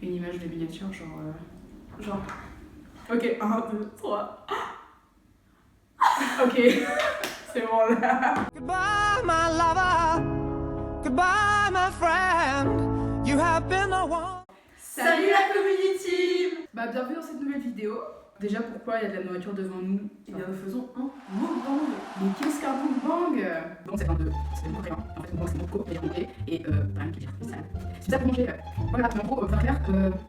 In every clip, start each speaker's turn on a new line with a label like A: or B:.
A: une image de miniature, genre. Ok, 1, 2, 3. Ok, c'est bon là.
B: Goodbye, my lover. Goodbye, my friend. You have been the one.
A: Salut la community. Bah bienvenue dans cette nouvelle vidéo. Déjà pourquoi il y a de la nourriture devant nous? Eh bien nous faisons un mukbang. Mais qu'est-ce qu'un mukbang? Bon c'est le coréen. En fait mukbang c'est mukko, c'est et par qui dire ça. C'est ça pour manger. Voilà, en gros,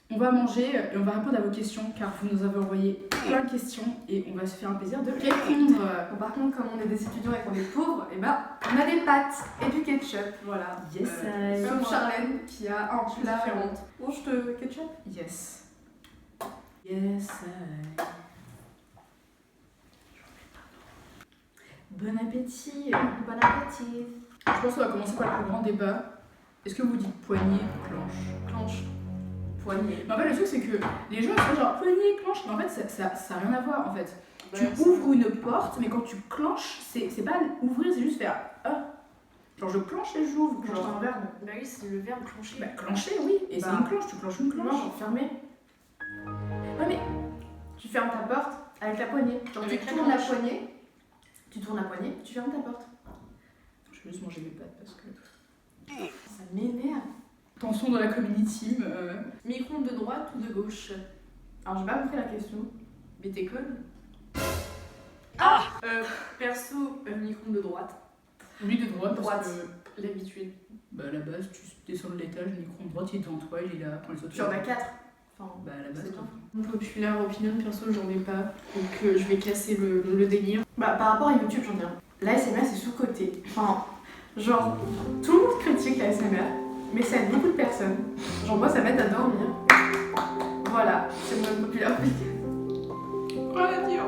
A: on va manger et on va répondre à vos questions car vous nous avez envoyé plein de questions et on va se faire un plaisir de répondre.
C: Bon, par contre, comme on est des étudiants et qu'on est pauvres, et ben on a des pâtes et du ketchup, voilà.
A: Yes,
C: comme Charlène qui a un plat différent. Oh, je te ketchup?
A: Yes. Yes, Bon appétit.
C: Bon appétit.
A: Je pense qu'on va commencer par le plus grand débat. Est-ce que vous dites poignée ou clenche?
C: Clenche. Poignée.
A: Mais en fait, le truc, c'est que les gens ils sont genre poignée, clenche. Mais en fait, ça a rien à voir en fait.
C: Bah,
A: tu ouvres une porte, mais quand tu clenches, c'est pas ouvrir, c'est juste faire ah. Genre, je clenche et j'ouvre.
C: Clenche un verbe. Bah oui, c'est le verbe clencher.
A: Bah, clencher, oui. Et c'est une clenche, tu clenches une clenche.
C: Non, genre fermer. Ouais, mais tu fermes ta porte avec la poignée. Genre, tu tournes la poignée, tu fermes ta porte.
A: Je vais juste manger mes pâtes parce que.
C: Ça m'énerve.
A: Attention dans la community.
C: Micro-ondes de droite ou de gauche? Alors, j'ai pas compris la question. Mais t'es conne. Ah perso, micro-ondes de droite.
A: Lui de droite, parce
C: Droite.
A: que
C: L'habitude.
A: bah à la base, tu descends de l'étage, le micro en droite, il est devant toi, il est là, prends les autres.
C: Tu en as 4. Enfin,
A: Bah à la base,
C: c'est
A: toi.
C: bien. Populaire opinion, perso, j'en ai pas. Donc, je vais casser le délire. Bah, par rapport à YouTube, j'en ai un. L'ASMR, c'est sous-côté. Enfin, genre, tout le monde critique l'ASMR, mais ça aide beaucoup de personnes. Genre, moi, ça m'aide à dormir. Voilà, c'est mon populaire opinion.
A: Rien à dire.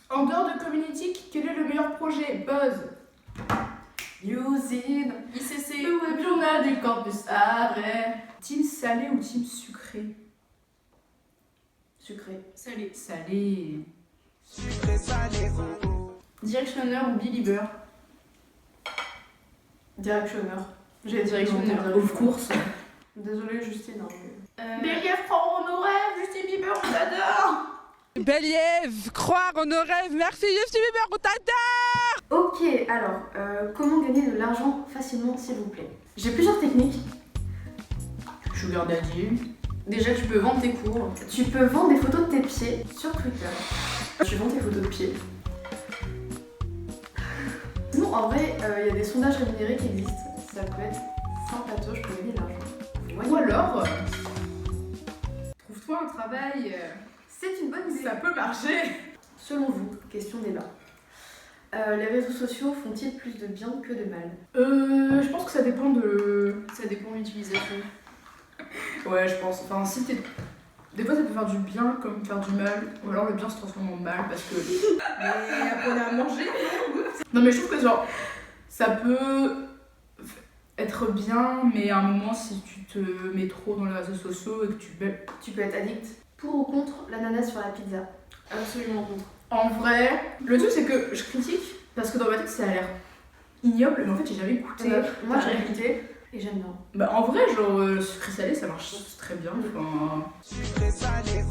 A: En dehors de Community, quel est le meilleur projet? Buzz.
C: Usine, ICC,
A: Le web journal du campus Arrêt. Team salé ou team sucré?
C: sucré, salé.
A: Salé.
B: Sucré, salé,
C: Directionneur ou Belieber? Directionneur. J'ai directionneur.
A: Of course.
C: Désolée, Justine. Hein,
A: Derrière, croire en nos rêves, Justin Bieber, on t'adore.
B: Belliève, croire en nos rêves. Merci Justin Bieber, on t'adore.
C: Ok, alors, comment gagner de l'argent facilement, s'il vous plaît? J'ai plusieurs techniques.
A: Sugar Daddy.
C: Déjà, tu peux vendre tes cours. Tu peux vendre des photos de tes pieds sur Twitter. Tu vends tes photos de pieds. Sinon, en vrai, il y a des sondages rémunérés qui existent. Ça peut être sympatoche pour gagner de l'argent.
A: Ou alors, trouve-toi un travail.
C: C'est une bonne idée.
A: Ça peut marcher.
C: Selon vous, question débat. Les réseaux sociaux font-ils plus de bien que de mal?
A: Je pense que ça dépend de.
C: Ça dépend de l'utilisation.
A: Ouais, je pense. Enfin, si t'es. Des fois, ça peut faire du bien comme faire du mal. Ou alors le bien se transforme en mal parce que. Mais après, on a à manger. Non, mais je trouve que genre. Ça peut être bien, mais à un moment, si tu te mets trop dans les réseaux sociaux et que
C: Tu peux être addict. Pour ou contre l'ananas sur la pizza? Absolument contre.
A: En vrai, le truc c'est que je critique parce que dans ma tête ça a l'air ignoble, mais en fait j'ai jamais goûté.
C: Moi j'ai goûté et j'aime bien.
A: Bah en vrai, genre sucré salé ça marche très bien. Enfin...
B: Sucré, salé,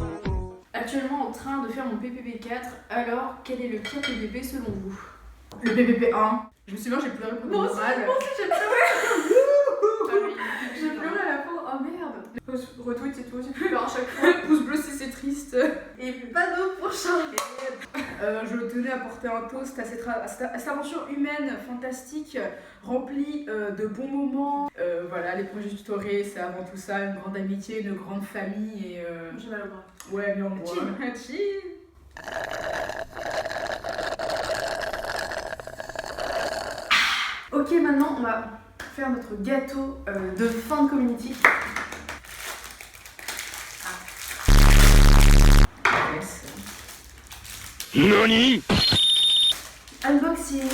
C: Actuellement en train de faire mon PPP4, alors quel est le pire PPP selon vous?
A: Le PPP1. Je me souviens, j'ai pleuré pour le moral.
C: Moi aussi j'ai pleuré. J'ai pleuré à la fin, oh merde. Retweet et tout aussi, tu pleures à chaque fois.
A: Pouce bleu si c'est triste.
C: Et pas d'eau pour Charles.
A: Je tenais à porter un toast à cette aventure humaine fantastique, remplie de bons moments. Voilà, les projets tutorés, c'est avant tout ça, une grande amitié, une grande famille et...
C: J'ai mal au bras.
A: Ouais, mais en moi.
C: Chill. Ok, maintenant on va faire notre gâteau de fin de community.
A: Yes.
B: Nani?
C: Unboxing.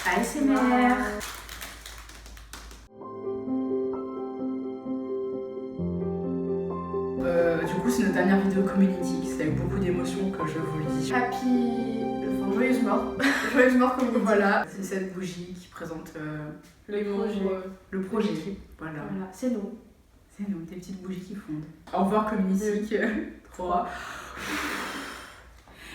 C: ASMR.
A: Du coup, c'est notre dernière vidéo community, c'est avec beaucoup d'émotions que je vous le dis.
C: Enfin, joyeuse mort. Joyeuse mort community.
A: Voilà, c'est cette bougie qui présente
C: Le projet.
A: le projet. Voilà.
C: Voilà, c'est nous.
A: C'est nous, tes petites bougies qui fondent. Au revoir Community. 3.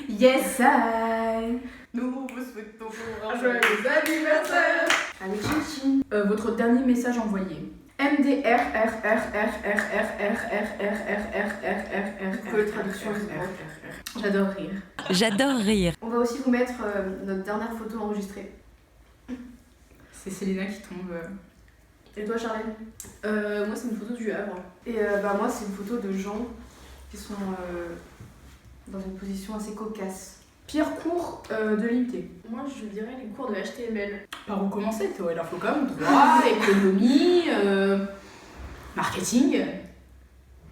A: Yes I. Nous vous souhaitons un joyeux anniversaire.
C: Allez, chin
A: Votre dernier message envoyé. J'adore rire.
D: J'adore rire.
C: On va aussi vous mettre notre dernière photo enregistrée.
A: C'est Célina qui tombe.
C: Et toi, Charlène?
E: Moi, c'est une photo du Havre.
C: Et moi, c'est une photo de gens qui sont dans une position assez cocasse.
A: Pire cours de l'IUT.
E: Moi, je dirais les cours de HTML.
A: Par où commencer? Théorie de l'infocom, droit, économie, marketing.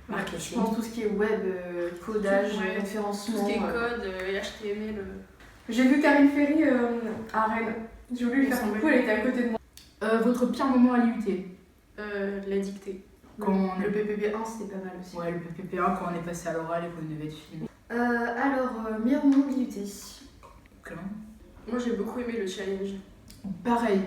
C: Je pense tout ce qui est web, codage,
E: Ouais,
C: référencement.
E: Tout ce qui est code et HTML.
C: J'ai vu Karine Ferry à Rennes. J'ai voulu lui faire
E: Ensemble.
C: coucou, elle était à côté de moi.
A: Votre pire moment à l'IUT?
E: La dictée.
A: Quand on
C: Le PPP1, c'était pas mal aussi.
A: Ouais, le PPP1 quand on est passé à l'oral et qu'on devait être filmé.
C: Meilleur moment de l'IUT.
A: Comment?
E: Moi, j'ai beaucoup aimé le challenge.
A: Pareil.